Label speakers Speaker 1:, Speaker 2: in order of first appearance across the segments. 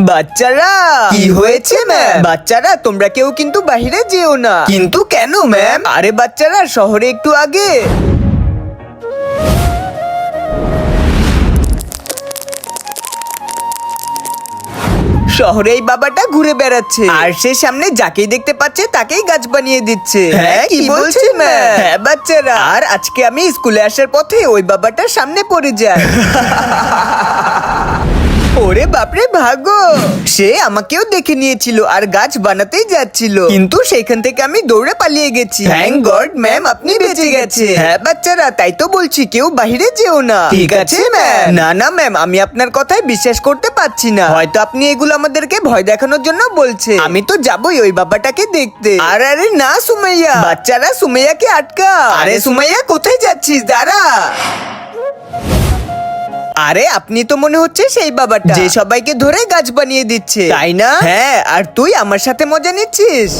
Speaker 1: বাচ্চারা
Speaker 2: কি হয়েছে ম্যাম?
Speaker 1: বাচ্চারা তোমরা কেউ কিন্তু বাইরে যেও না।
Speaker 2: কিন্তু কেন ম্যাম?
Speaker 1: আরে বাচ্চারা শহরে একটু আগে শহরে এই বাবাটা ঘুরে বেড়াচ্ছে আর সে সামনে যাকেই দেখতে পাচ্ছে তাকেই গাছ বানিয়ে দিচ্ছে।
Speaker 2: হ্যাঁ, কি বলছেন, ম্যাম?
Speaker 1: হ্যাঁ বাচ্চারা, আর আজকে আমি স্কুলে আসার পথে ওই বাবাটার সামনে পড়ে যাই। ওরে বাপরে ভাগো, সে আমাকেও দেখে নিয়েছিল আর গাছ বানাতেই যাচ্ছিল, কিন্তু সেখান থেকে আমি দৌড়ে পালিয়ে গেছি। থ্যাংক গড ম্যাম, আপনি বেঁচে গেছে। হ্যাঁ বাচ্চারা, তাই তো বলছি কেউ বাইরে যেও না।
Speaker 2: ঠিক আছে, ম্যাম।
Speaker 1: না না ম্যাম, আমি আপনার কথায় বিশ্বাস করতে পারছি না। হয়তো আপনি এগুলো আমাদেরকে ভয় দেখানোর জন্য বলছে। আমি তো যাবই ওই বাবাটাকে দেখতে। আর আরে না সুমাইয়া, বাচ্চারা সুমাইয়াকে আটকা।
Speaker 2: আরে সুমাইয়া, কোথায় যাচ্ছিস? দাঁড়া।
Speaker 1: আরে আপনি তো মনে হচ্ছে সেই বাবাটা যে সবাইকে ধরে গাছ বানিয়ে দিচ্ছে, তাই না? হ্যাঁ, আর তুই আমার সাথে মজা নিচ্ছিস।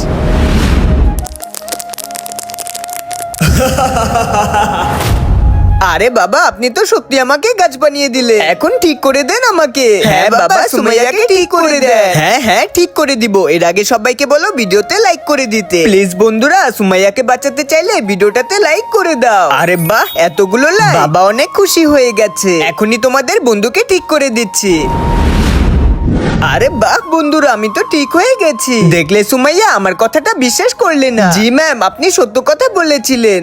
Speaker 1: আরে বাবা, আপনি তো সত্যি আমাকে গাছ বানিয়ে দিলে। এখন ঠিক করে দেন আমাকে।
Speaker 2: হ্যাঁ বাবা, সুমাইয়াকে ঠিক করে দেন।
Speaker 1: হ্যাঁ হ্যাঁ, ঠিক করে দিব। এর আগে সবাইকে বলো ভিডিওতে লাইক করে দিতে। প্লিজ বন্ধুরা, সুমাইয়াকে বাঁচাতে চাইলে ভিডিওটাতে লাইক করে দাও। আরে বাহ, এতগুলো লাইক, বাবা অনেক খুশি হয়ে গেছে। এখনই তোমাদের বন্ধুকে ঠিক করে দিচ্ছি। আরে বাহ বন্ধুরা, আমি তো ঠিক হয়ে গেছি। দেখলে সুমাইয়া, আমার কথাটা বিশ্বাস করলে না। জি ম্যাম, আপনি সত্য কথা বলেছিলেন।